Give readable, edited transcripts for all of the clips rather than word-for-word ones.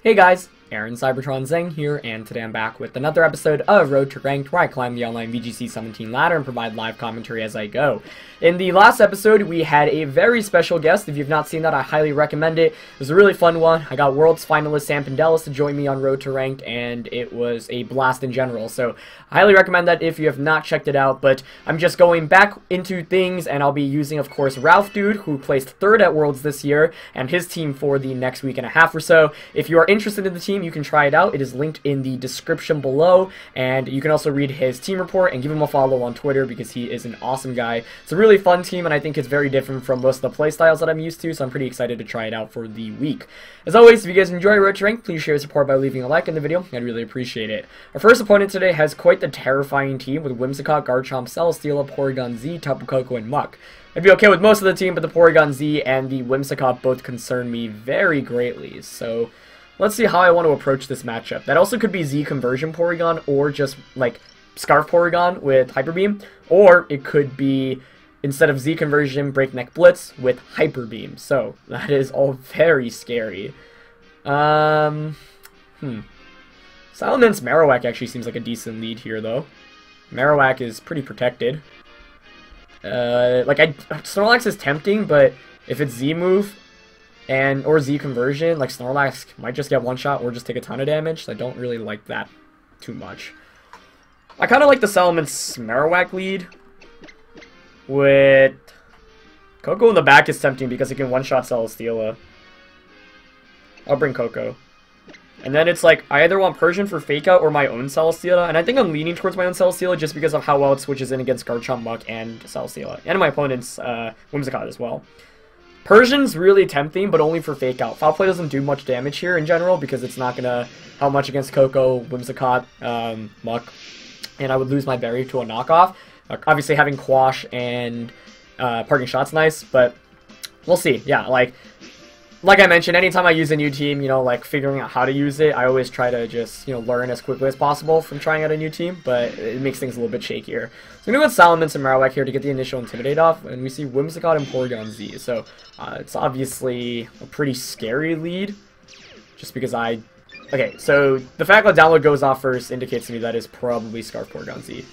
Hey guys, Aaron Cybertron Zeng here, and today I'm back with another episode of Road to Ranked, where I climb the online VGC 17 ladder and provide live commentary as I go. In the last episode, we had a very special guest. If you've not seen that, I highly recommend it. It was a really fun one. I got Worlds finalist Sam Pendelis to join me on Road to Ranked, and it was a blast in general. So I highly recommend that if you have not checked it out, but I'm just going back into things, and I'll be using, of course, Ralph Dude, who placed 3rd at Worlds this year, and his team for the next week and a half or so. If you are interested in the team, you can try it out. It is linked in the description below, and you can also read his team report and give him a follow on Twitter because he is an awesome guy. It's a really fun team, and I think it's very different from most of the playstyles that I'm used to, so I'm pretty excited to try it out for the week. As always, if you guys enjoy Road to Rank, please share your support by leaving a like in the video. I'd really appreciate it. Our first opponent today has quite the terrifying team with Whimsicott, Garchomp, Celesteela, Porygon Z, Tapu Koko, and Muck. I'd be okay with most of the team, but the Porygon Z and the Whimsicott both concern me very greatly, so let's see how I want to approach this matchup. That also could be Z conversion Porygon, or just like Scarf Porygon with Hyper Beam, or it could be instead of Z conversion Breakneck Blitz with Hyper Beam. So that is all very scary. Salamence Marowak actually seems like a decent lead here though. Marowak is pretty protected. Snorlax is tempting, but if it's Z move or Z conversion, like Snorlax might just get one shot or just take a ton of damage. So I don't really like that too much. I kind of like the Salamence Marowak lead. With Koko in the back is tempting because it can one-shot Celesteela. I'll bring Koko. And then it's like, I either want Persian for Fake Out or my own Celesteela, and I think I'm leaning towards my own Celesteela just because of how well it switches in against Garchomp, Muck, and Celesteela. And my opponent's Whimsicott as well. Persian's really tempting, but only for Fake Out. Foul Play doesn't do much damage here in general because it's not going to help much against Koko, Whimsicott, Muck, and I would lose my berry to a knockoff. Obviously having Quash and Parking Shot's nice, but we'll see. Yeah, like I mentioned, anytime I use a new team, like figuring out how to use it, I always try to just, learn as quickly as possible from trying out a new team, but it makes things a little bit shakier. So I'm going to go with Salamence and Marowak here to get the initial Intimidate off, and we see Whimsicott and Porygon Z. So it's obviously a pretty scary lead, just because okay, so the fact that download goes off first indicates to me that is probably Scarf Porygon Z.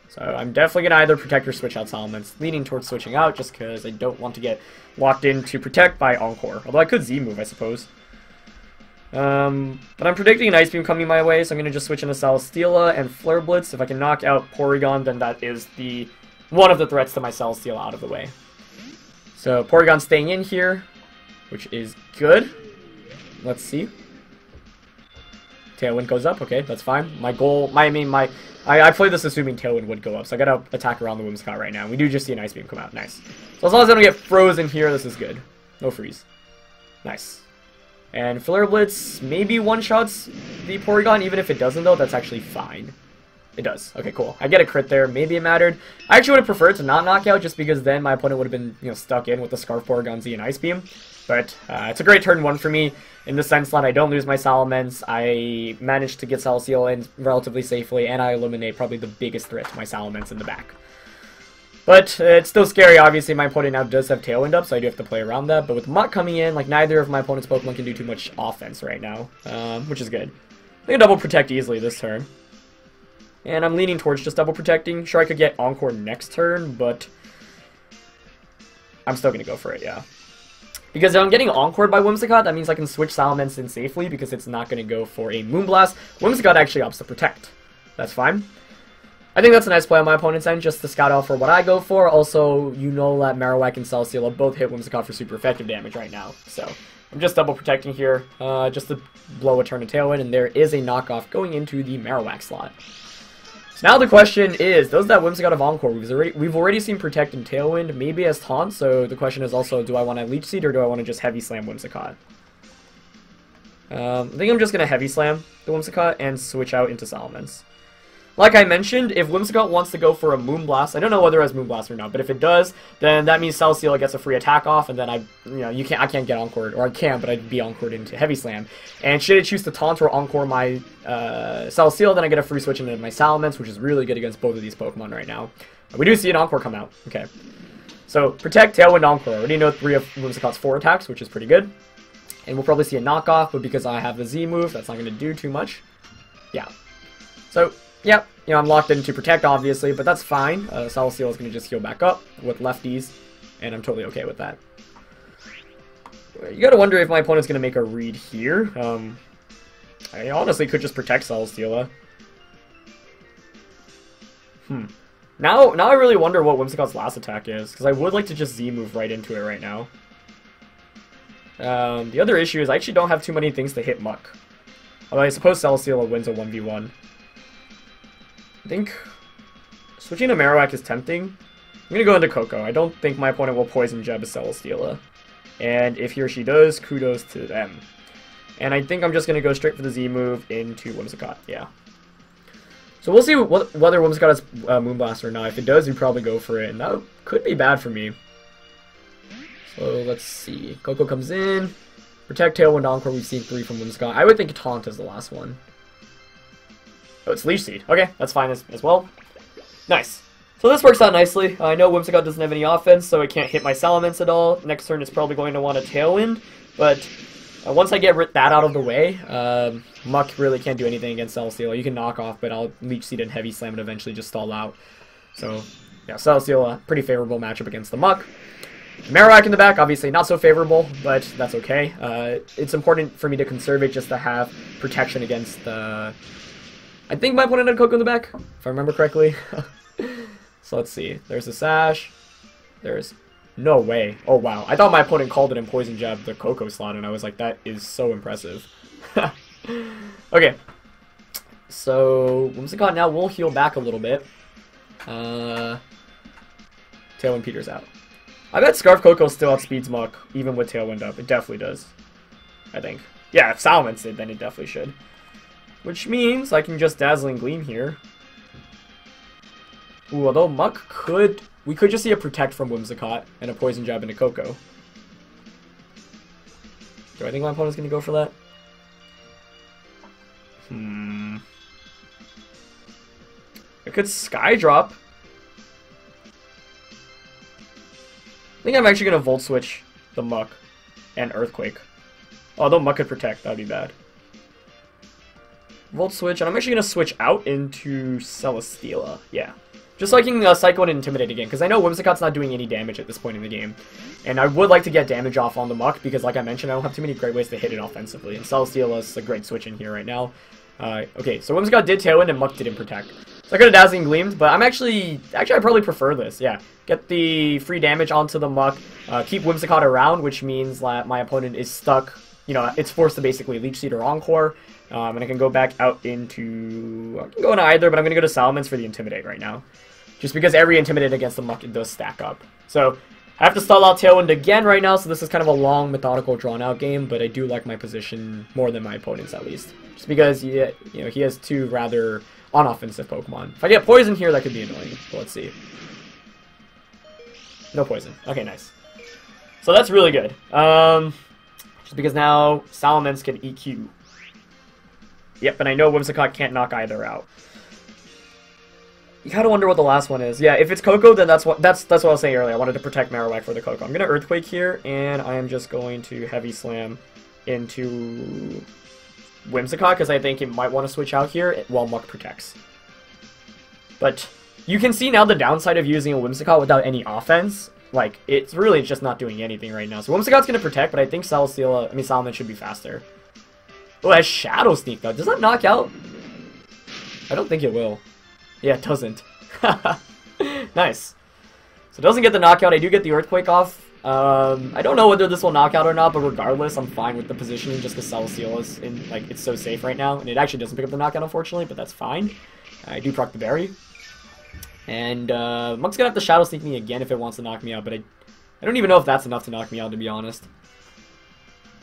So I'm definitely going to either protect or switch out Salamence, leaning towards switching out just because I don't want to get locked into protect by Encore. Although I could Z move, I suppose. But I'm predicting an Ice Beam coming my way, so I'm going to just switch into Celesteela and Flare Blitz. If I can knock out Porygon, then that is one of the threats to my Celesteela out of the way. So Porygon staying in here, which is good. Let's see. Tailwind goes up, okay, that's fine. I played this assuming Tailwind would go up, so I gotta attack around the Whimsicott right now. We do just see an Ice Beam come out, nice. So as long as I don't get frozen here, this is good. No freeze. Nice. And Flare Blitz maybe one-shots the Porygon, even if it doesn't though, that's actually fine. It does. Okay, cool. I get a crit there, maybe it mattered. I actually would have preferred to not knock out, just because then my opponent would have been, stuck in with the Scarf Porygon Z and Ice Beam. But it's a great turn 1 for me, in the sense that I don't lose my Salamence, I managed to get Celesteela in relatively safely, and I eliminate probably the biggest threat to my Salamence in the back. But it's still scary, obviously my opponent now does have Tailwind up, so I do have to play around that. But with Muck coming in, like neither of my opponent's Pokemon can do too much offense right now, which is good. I can double protect easily this turn. And I'm leaning towards just double protecting. Sure, I could get Encore next turn, but I'm still going to go for it, yeah. Because if I'm getting Encored by Whimsicott, that means I can switch Salamence in safely because it's not going to go for a Moonblast. Whimsicott actually opts to protect. That's fine. I think that's a nice play on my opponent's end, just to scout out for what I go for. Also, that Marowak and Celesteela both hit Whimsicott for super effective damage right now. So I'm just double protecting here, just to blow a turn of Tailwind, and there is a knockoff going into the Marowak slot. So now the question is, does that Whimsicott have Encore? We've already seen Protect and Tailwind, maybe as taunt, so the question is also, do I want to Leech Seed or do I want to just Heavy Slam Whimsicott? I think I'm just going to Heavy Slam the Whimsicott and switch out into Salamence. Like I mentioned, if Whimsicott wants to go for a Moonblast, I don't know whether it has Moonblast or not, but if it does, then that means Celesteela gets a free attack off, and then I can't get Encored, or I can, but I'd be Encored into Heavy Slam. And should it choose to taunt or Encore my Celesteela, then I get a free switch into my Salamence, which is really good against both of these Pokemon right now. We do see an Encore come out. Okay. So, Protect, Tailwind, Encore. I already know 3 of Whimsicott's 4 attacks, which is pretty good. And we'll probably see a knockoff, but because I have the Z move, that's not going to do too much. Yeah. So, yeah, you know, I'm locked in to protect, obviously, but that's fine. Celesteela is going to just heal back up with lefties, and I'm totally okay with that. You gotta wonder if my opponent's going to make a read here. I honestly could just protect Celesteela. Now I really wonder what Whimsicott's last attack is, because I would like to just Z move right into it right now. The other issue is I actually don't have too many things to hit Muck. Although I suppose Celesteela wins a 1v1. I think switching to Marowak is tempting. I'm going to go into Coco. I don't think my opponent will Poison Jab Celesteela. And if he or she does, kudos to them. And I think I'm just going to go straight for the Z move into Whimsicott. Yeah. So we'll see whether Whimsicott has Moonblast or not. If it does, we probably go for it. And that could be bad for me. So let's see. Coco comes in. Protect, Tailwind, Encore. We've seen 3 from Whimsicott. I would think Taunt is the last one. Oh, it's Leech Seed. Okay, that's fine as well. Nice. So this works out nicely. I know Whimsicott doesn't have any offense, so it can't hit my Salamence at all. Next turn it's probably going to want a Tailwind. But once I get that out of the way, Muck really can't do anything against Celesteela. You can knock off, but I'll Leech Seed and Heavy Slam and eventually just stall out. So, yeah, Celesteela, pretty favorable matchup against the Muck. Marowak in the back, obviously not so favorable, but that's okay. It's important for me to conserve it just to have protection against the... I think my opponent had Coco in the back, if I remember correctly. So let's see. There's a Sash. There's... No way. Oh, wow. I thought my opponent called it and Poison Jab the Coco slot, and I was like, that is so impressive. Okay. So, Whimsicott now will heal back a little bit. Tailwind peters out. I bet Scarf Coco still outspeeds Muck, even with Tailwind up. It definitely does. I think. Yeah, if Salamence did, then it definitely should. Which means I can just Dazzling Gleam here. Ooh, although Muck could... We could just see a Protect from Whimsicott and a Poison Jab into Coco. Do I think my opponent's going to go for that? I could Sky Drop. I think I'm actually going to Volt Switch the Muck and Earthquake. Although Muck could Protect, that would be bad. Volt Switch, and I'm actually going to switch out into Celesteela. Yeah. Just so I can Psycho and Intimidate again, because I know Whimsicott's not doing any damage at this point in the game. And I would like to get damage off on the Muck, because like I mentioned, I don't have too many great ways to hit it offensively. And Celesteela is a great switch in here right now. Okay, so Whimsicott did Tailwind and Muck didn't Protect. So I could have Dazzling Gleamed, but I'm actually I probably prefer this, yeah. Get the free damage onto the Muck, keep Whimsicott around, which means that my opponent is stuck, you know, it's forced to basically Leech Seed or Encore. And I can go back out into... I can go into either, but I'm going to go to Salamence for the Intimidate right now. Just because every Intimidate against the Muck does stack up. So, I have to stall out Tailwind again right now, so this is kind of a long, methodical, drawn-out game, but I do like my position more than my opponent's, at least. Just because, you know, he has 2 rather unoffensive Pokemon. If I get Poison here, that could be annoying, but let's see. No Poison. Okay, nice. So that's really good. Just because now Salamence can EQ. Yep, and I know Whimsicott can't knock either out. You gotta wonder what the last one is. Yeah, if it's Coco, then that's what I was saying earlier. I wanted to protect Marowak for the Coco. I'm gonna Earthquake here, and I am just going to Heavy Slam into Whimsicott, because I think it might want to switch out here while Muck protects. But you can see now the downside of using a Whimsicott without any offense. Like, it's really just not doing anything right now. So Whimsicott's gonna protect, but I think Salamence should be faster. Oh, it has Shadow Sneak, though. Does that knock out? I don't think it will. Yeah, it doesn't. Nice. So it doesn't get the knockout. I do get the Earthquake off. I don't know whether this will knock out or not, but regardless, I'm fine with the positioning just because Celesteela is in, like, it's so safe right now. And it actually doesn't pick up the knockout, unfortunately, but that's fine. I do proc the berry. And Muck's gonna have to Shadow Sneak me again if it wants to knock me out, but I don't even know if that's enough to knock me out, to be honest.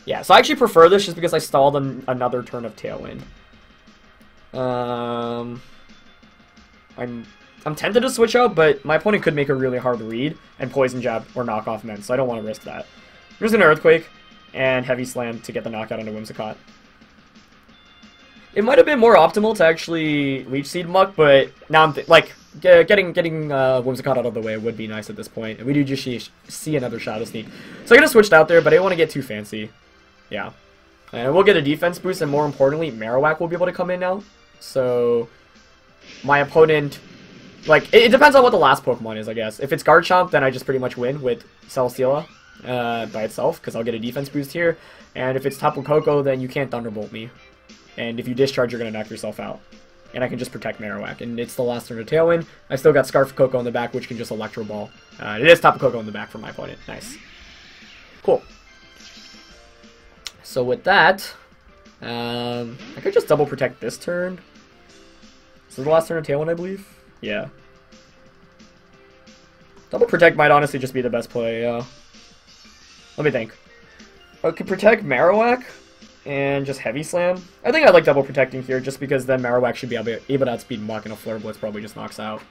Yeah, so I actually prefer this just because I stalled another turn of Tailwind. I'm tempted to switch out, but my opponent could make a really hard read and Poison Jab or knock off men, so I don't want to risk that. I'm just going to Earthquake and Heavy Slam to get the knockout into Whimsicott. It might have been more optimal to actually Leech Seed Muck, but now I'm getting Whimsicott out of the way would be nice at this point. And we do just see another Shadow Sneak. So I'm going to switch out there, but I don't want to get too fancy. Yeah. And we'll get a defense boost, and more importantly, Marowak will be able to come in now. So, my opponent... Like, it depends on what the last Pokemon is, I guess. If it's Garchomp, then I just pretty much win with Celesteela by itself, because I'll get a defense boost here. And if it's Tapu Koko, then you can't Thunderbolt me. And if you discharge, you're going to knock yourself out. And I can just protect Marowak. And it's the last turn of Tailwind. I still got Scarf Koko in the back, which can just Electro Ball. It is Tapu Koko in the back for my opponent. Nice. Cool. So with that, I could just double protect this turn. This is the last turn of Tailwind, I believe. Yeah. Double protect might honestly just be the best play, yeah. Let me think. I could protect Marowak and just Heavy Slam. I think I like double protecting here just because then Marowak should be able to outspeed Muck, and a Flare Blitz probably just knocks out.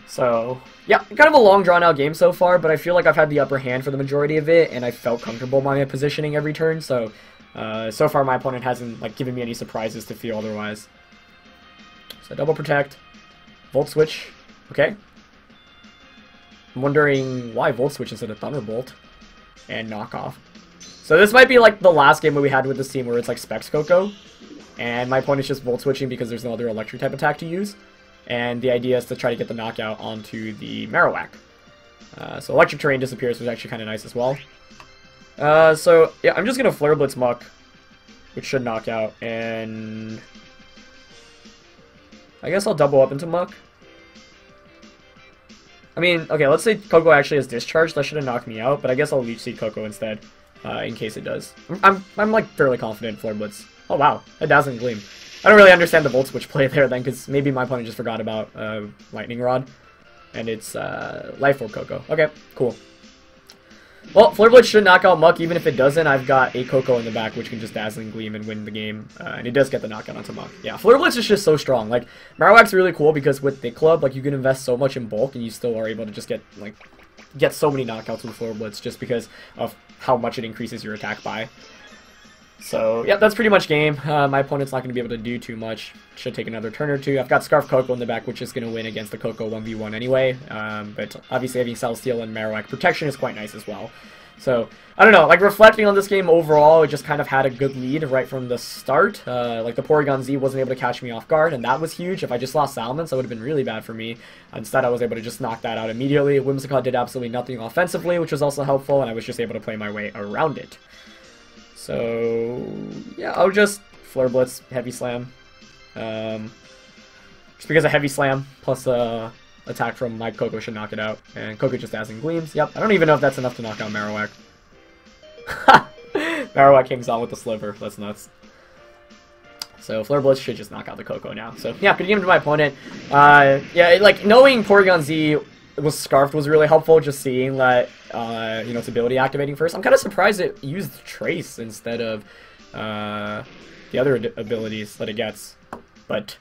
So, yeah, kind of a long drawn-out game so far, but I feel like I've had the upper hand for the majority of it, and I felt comfortable by my positioning every turn, so so far my opponent hasn't like given me any surprises to feel otherwise. So double protect, Volt Switch, okay. I'm wondering why Volt Switch instead of Thunderbolt, and Knock Off. So this might be like the last game that we had with this team where it's like Specs Koko, and my opponent's just Volt Switching because there's no other electric type attack to use. And the idea is to try to get the knockout onto the Marowak. So Electric Terrain disappears, which is actually kind of nice as well. So, yeah, I'm just going to Flare Blitz Muck, which should knock out, and I guess I'll double up into Muck. I mean, okay, let's say Koko actually has Discharge, that should have knocked me out, but I guess I'll Leech Seed Koko instead, in case it does. I'm like, fairly confident in Flare Blitz. Oh, wow, a Dazzling Gleam. I don't really understand the Volt Switch play there then, because maybe my opponent just forgot about Lightning Rod, and it's Life Orb Koko. Okay, cool. Well, Flare Blitz should knock out Muck. Even if it doesn't, I've got a Koko in the back, which can just Dazzling Gleam and win the game, and it does get the knockout onto Muck. Yeah, Flare Blitz is just so strong. Like, Marowak's really cool because with Thick Club, like, you can invest so much in bulk, and you still are able to just get so many knockouts with Flare Blitz just because of how much it increases your attack by. So, yeah, that's pretty much game. My opponent's not going to be able to do too much. Should take another turn or two. I've got Scarf Koko in the back, which is going to win against the Koko 1v1 anyway. But obviously having Celesteela and Marowak protection is quite nice as well. So, I don't know, like, reflecting on this game overall, it just kind of had a good lead right from the start. Like, the Porygon Z wasn't able to catch me off guard, and that was huge. If I just lost Salamence, that would have been really bad for me. Instead, I was able to just knock that out immediately. Whimsicott did absolutely nothing offensively, which was also helpful, and I was just able to play my way around it. So, yeah, I'll just Flare Blitz, Heavy Slam. Just because a Heavy Slam plus attack from my Koko should knock it out. And Koko just Dazzling Gleams. Yep, I don't even know if that's enough to knock out Marowak. Marowak hangs on with the Sliver. That's nuts. So Flare Blitz should just knock out the Koko now. So, yeah, good game to my opponent. Yeah, like, knowing Porygon Z was Scarfed was really helpful, just seeing that, you know, its ability activating first. I'm kind of surprised it used Trace instead of the other abilities that it gets. But,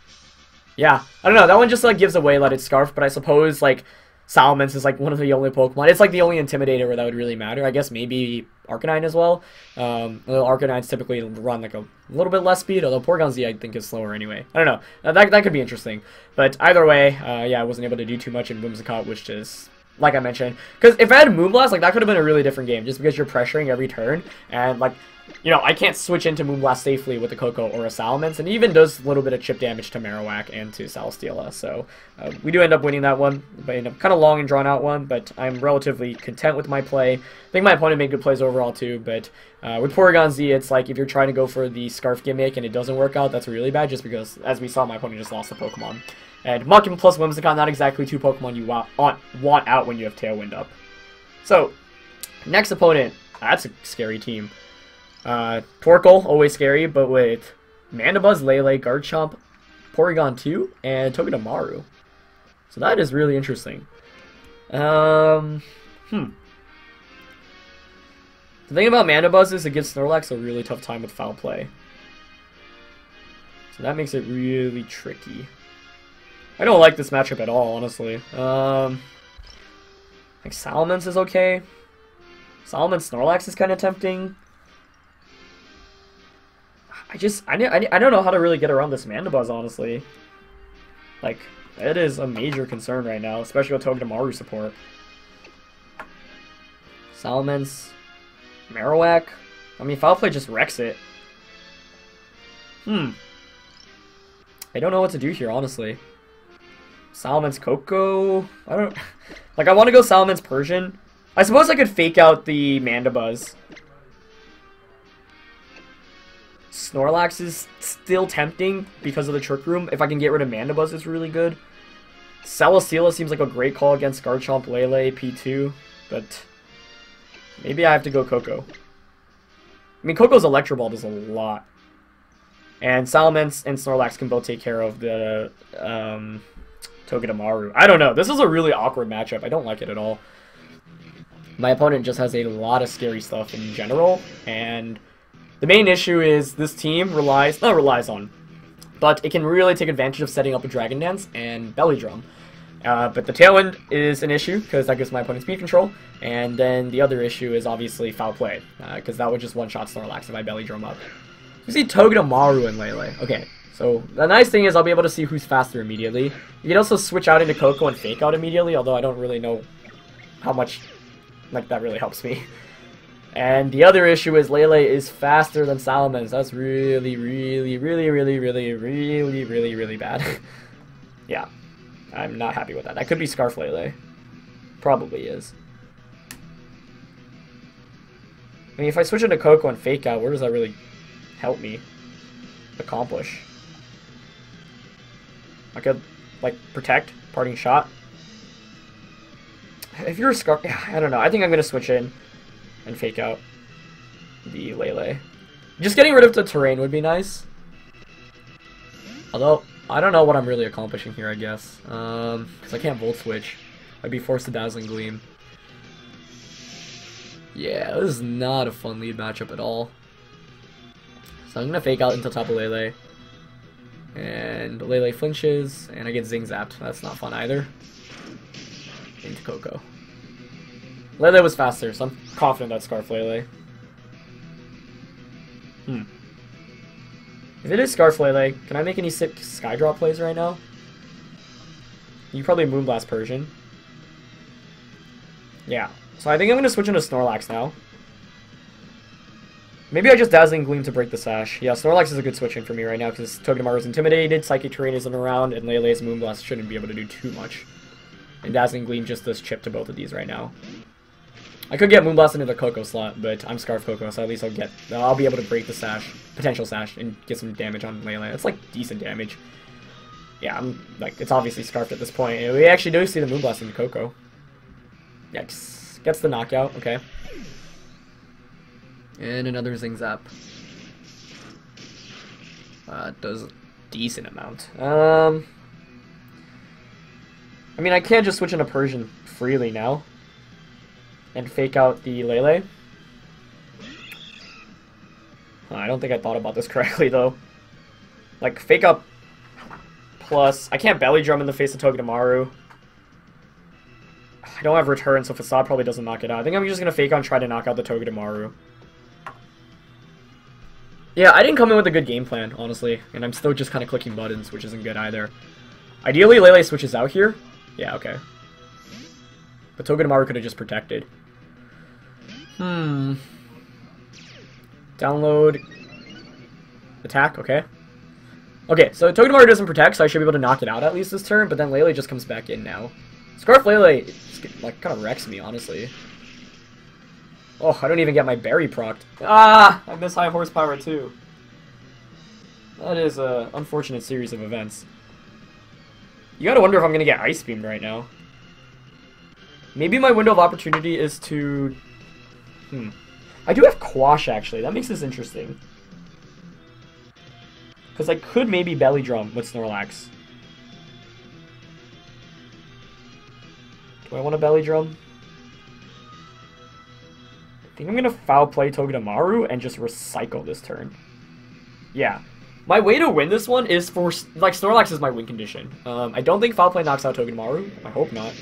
yeah, I don't know, that one just, like, gives away that it's Scarfed, but I suppose, like, Salamence is, like, one of the only Pokemon. It's, like, the only Intimidator where that would really matter. I guess maybe Arcanine as well. Although Arcanines typically run, like, a little bit less speed, although Porygon Z, I think, is slower anyway. I don't know. That could be interesting. But either way, yeah, I wasn't able to do too much in Whimsicott, which is, like I mentioned. Because if I had Moonblast, like, that could have been a really different game, just because you're pressuring every turn, and, like, you know, I can't switch into Moonblast safely with a Koko or a Salamence, and it even does a little bit of chip damage to Marowak and to Celesteela, so we do end up winning that one, but in a kind of long and drawn out one, but I'm relatively content with my play. I think my opponent made good plays overall too, but with Porygon Z, it's like if you're trying to go for the Scarf gimmick and it doesn't work out, that's really bad, just because, as we saw, my opponent just lost the Pokemon. And Muck plus Whimsicott, not exactly two Pokemon you want out when you have Tailwind up. So, next opponent, that's a scary team. Torkoal, always scary, but with Mandibuzz, Lele, Garchomp, Porygon 2, and Togedemaru. So that is really interesting. The thing about Mandibuzz is it gives Snorlax a really tough time with foul play. So that makes it really tricky. I don't like this matchup at all, honestly. Like Salamence is okay. Salamence Snorlax is kind of tempting. I don't know how to really get around this Mandibuzz, honestly. Like, it is a major concern right now, especially with Togedemaru support. Salamence, Marowak. I mean, Foul Play just wrecks it. I don't know what to do here, honestly. Salamence Coco? I don't... Like, I want to go Salamence Persian. I suppose I could fake out the Mandibuzz. Snorlax is still tempting because of the Trick Room. If I can get rid of Mandibuzz, it's really good. Salasila seems like a great call against Garchomp, Lele, P2. But maybe I have to go Coco. I mean, Coco's Electro Ball does a lot. And Salamence and Snorlax can both take care of the Togedemaru. I don't know. This is a really awkward matchup. I don't like it at all. My opponent just has a lot of scary stuff in general. And the main issue is this team not relies on, but it can really take advantage of setting up a Dragon Dance and Belly Drum. But the Tailwind is an issue, because that gives my opponent speed control. And then the other issue is obviously Foul Play, because that would just one-shot Snorlax if I Belly Drum up. You see Togedemaru and Lele. Okay, so the nice thing is I'll be able to see who's faster immediately. You can also switch out into Coco and Fake Out immediately, although I don't really know how much like that really helps me. And the other issue is Lele is faster than Salamence. That's really, really, really, really, really, really, really, really bad. Yeah, I'm not happy with that. That could be Scarf Lele. Probably is. I mean, if I switch into Coco and Fake Out, where does that really help me accomplish? I could, like, Protect, Parting Shot. If you're a Scarf... Yeah, I don't know. I think I'm going to switch in and Fake Out the Lele. Just getting rid of the terrain would be nice. Although, I don't know what I'm really accomplishing here, I guess. Because I can't Volt Switch. I'd be forced to Dazzling Gleam. Yeah, this is not a fun lead matchup at all. So I'm going to Fake Out into top of Lele. And Lele flinches, and I get Zing Zapped. That's not fun either. Into Coco. Lele was faster, so I'm confident that's Scarf Lele. If it is Scarf Lele, can I make any sick Skydrop plays right now? You probably Moonblast Persian. Yeah. So I think I'm going to switch into Snorlax now. Maybe I just Dazzling Gleam to break the Sash. Yeah, Snorlax is a good switch in for me right now because Togedemaru is intimidated, Psychic Terrain isn't around, and Lele's Moonblast shouldn't be able to do too much. And Dazzling Gleam just does chip to both of these right now. I could get Moonblast into the Coco slot, but I'm Scarf Coco, so at least I'll be able to break the Sash, potential Sash, and get some damage on Lele. It's like decent damage. Yeah, I'm like, it's obviously Scarfed at this point. And we actually do see the Moonblast into Coco. Yikes. Gets the knockout, okay. And another Zing Zap. Does a decent amount. I mean, I can't just switch into Persian freely now. And Fake Out the Lele. I don't think I thought about this correctly, though. Like, Fake Out plus... I can't Belly Drum in the face of Togedemaru. I don't have Return, so Facade probably doesn't knock it out. I think I'm just going to Fake Out and try to knock out the Togedemaru. Yeah, I didn't come in with a good game plan, honestly. And I'm still just kind of clicking buttons, which isn't good either. Ideally, Lele switches out here. Yeah, okay. But Togedemaru could have just protected. Download. Attack, okay. Okay, so Togedemaru doesn't protect, so I should be able to knock it out at least this turn, but then Lele just comes back in now. Scarf Lele, like, kind of wrecks me, honestly. Oh, I don't even get my berry procced. Ah! I miss high horsepower, too. That is an unfortunate series of events. You gotta wonder if I'm gonna get Ice Beamed right now. Maybe my window of opportunity is to... I do have Quash, actually. That makes this interesting. Because I could maybe Belly Drum with Snorlax. Do I want to Belly Drum? I think I'm going to Foul Play Togedemaru and just recycle this turn. Yeah. My way to win this one is for... Like, Snorlax is my win condition. I don't think Foul Play knocks out Togedemaru. I hope not.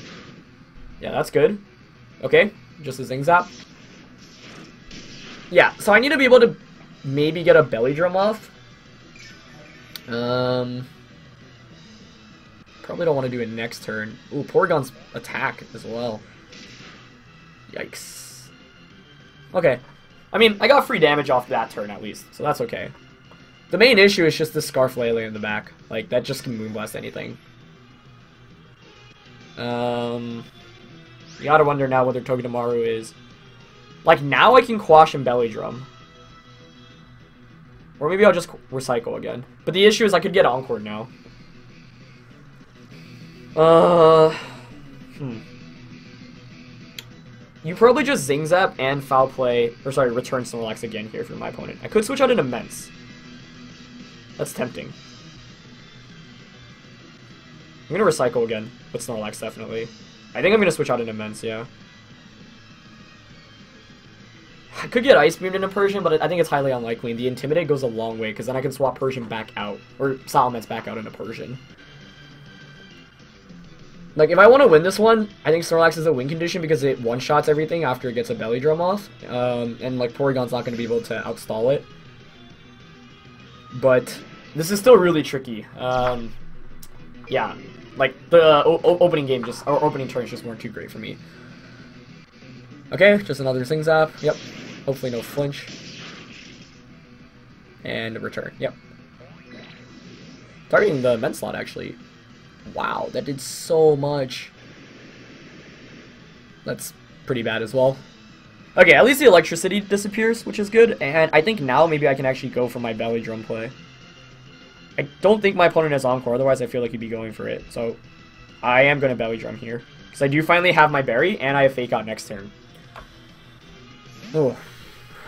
Yeah, that's good. Okay, just a Zing Zap. Yeah, so I need to be able to maybe get a Belly Drum off. Probably don't want to do it next turn. Ooh, Porygon's attack as well. Yikes. Okay. I mean, I got free damage off that turn at least, so that's okay. The main issue is just the Scarf Lele in the back. Like, that just can Moonblast anything. You gotta wonder now whether Togedemaru is... Like, now I can Quash and Belly Drum. Or maybe I'll just Recycle again. But the issue is I could get Encore now. You probably just Zing Zap and Foul Play, or sorry, return Snorlax again here for my opponent. I could switch out an Immense. That's tempting. I'm gonna Recycle again with Snorlax, definitely. I think I'm gonna switch out an Immense, yeah. I could get Ice Beam into Persian, but I think it's highly unlikely, and the Intimidate goes a long way, because then I can swap Persian back out, or Salamence back out into Persian. Like, if I want to win this one, I think Snorlax is a win condition because it one-shots everything after it gets a Belly Drum off. And, like, Porygon's not going to be able to outstall it. But this is still really tricky. Yeah. Like, the opening game just... Or opening turns just weren't too great for me. Okay, just another Zing Zap. Yep. Hopefully no flinch. And a return. Yep. Targeting the Immense slot, actually. Wow, that did so much. That's pretty bad as well. Okay, at least the electricity disappears, which is good. And I think now maybe I can actually go for my Belly Drum play. I don't think my opponent has Encore, otherwise I feel like he'd be going for it. So I am going to Belly Drum here. Because I do finally have my Berry, and I have Fake Out next turn. Oh,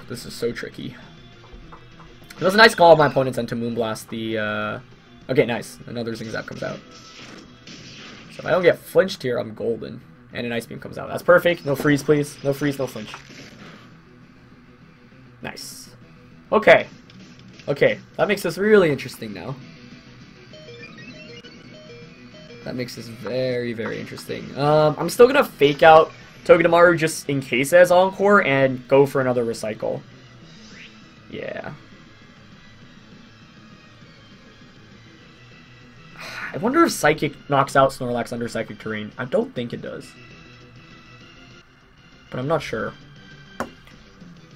this is so tricky. It was a nice call of my opponent's end to Moonblast the... Okay, nice. Another Zing Zap comes out. So if I don't get flinched here, I'm golden. And an Ice Beam comes out. That's perfect. No freeze, please. No freeze, no flinch. Nice. Okay. Okay, that makes this really interesting now. That makes this very, very interesting. I'm still going to Fake Out Togedemaru just in case it has Encore and go for another Recycle. Yeah. I wonder if Psychic knocks out Snorlax under Psychic Terrain. I don't think it does. But I'm not sure.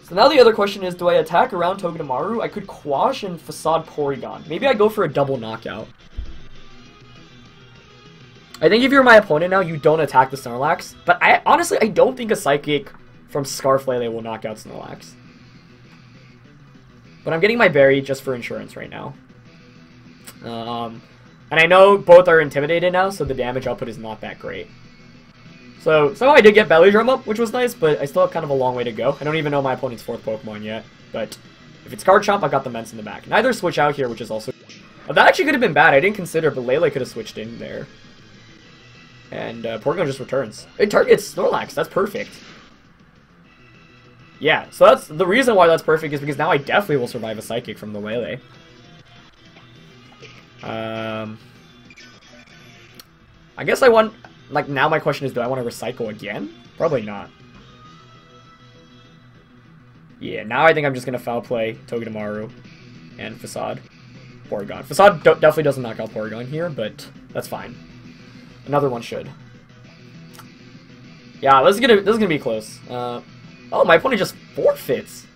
So now the other question is, do I attack around Togedemaru? I could Quash and Facade Porygon. Maybe I go for a double knockout. I think if you're my opponent now, you don't attack the Snorlax. But honestly, I don't think a Psychic from Scarf Lele will knock out Snorlax. But I'm getting my Berry just for insurance right now. And I know both are intimidated now, so the damage output is not that great. So, somehow I did get Belly Drum up, which was nice, but I still have kind of a long way to go. I don't even know my opponent's 4th Pokemon yet, but if it's Card Chomp, I've got the Mence in the back. Neither switch out here, which is also... Oh, that actually could have been bad. I didn't consider, but Lele could have switched in there. And Porygon just returns. It targets Snorlax. That's perfect. Yeah, so that's the reason why that's perfect is because now I definitely will survive a Psychic from the Lele. I guess I want, like, now my question is, do I want to Recycle again? Probably not. Yeah, now I think I'm just going to Foul Play Togedemaru and Facade Porygon. Facade definitely doesn't knock out Porygon here, but that's fine. Another one should. Yeah, this is gonna be close. Oh, my opponent just forfeits.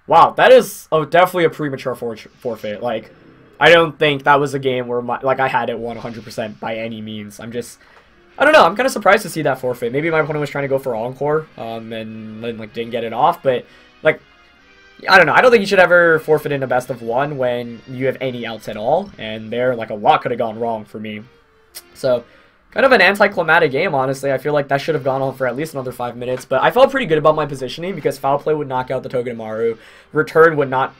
Wow, that is definitely a premature forfeit. Like, I don't think that was a game where I had it won 100% by any means. I don't know. I'm kind of surprised to see that forfeit. Maybe my opponent was trying to go for Encore, and then like didn't get it off. But like, I don't know. I don't think you should ever forfeit in a best of one when you have any outs at all. And there, like, a lot could have gone wrong for me. So, kind of an anticlimactic game, honestly. I feel like that should have gone on for at least another 5 minutes. But I felt pretty good about my positioning because Foul Play would knock out the Togedemaru. Return would not...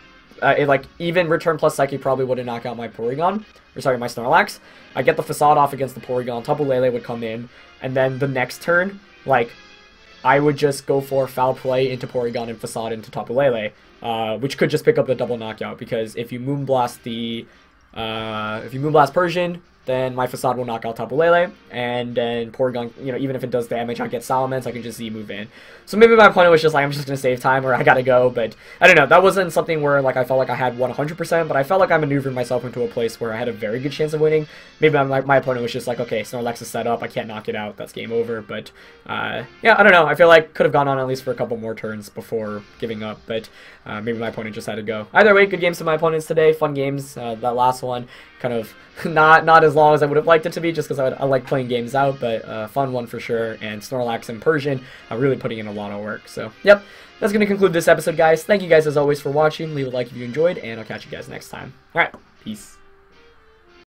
even Return plus Psychic probably wouldn't knock out my Porygon. Or sorry, my Snorlax. I get the Facade off against the Porygon. Tapu Lele would come in. And then the next turn, like, I would just go for Foul Play into Porygon and Facade into Tapu Lele. Which could just pick up the double knockout. Because if you Moonblast the... if you Moonblast Persian, then my Facade will knock out Tapu Lele, and then Porygon, you know, even if it does damage, I get Salamence, I can just Z-move in. So maybe my opponent was just like, I'm just going to save time, or I gotta go, but I don't know, that wasn't something where, like, I felt like I had 100%, but I felt like I maneuvered myself into a place where I had a very good chance of winning. Maybe my opponent was just like, okay, Snorlax is set up, I can't knock it out, that's game over, but, yeah, I don't know, I feel like could have gone on at least for a couple more turns before giving up, but maybe my opponent just had to go. Either way, good games to my opponents today, fun games. That last one, kind of not as long as I would have liked it to be, just because I like playing games out, but fun one for sure, and Snorlax and Persian really putting in a lot of work. So, yep, that's going to conclude this episode, guys. Thank you guys, as always, for watching. Leave a like if you enjoyed, and I'll catch you guys next time. Alright, peace.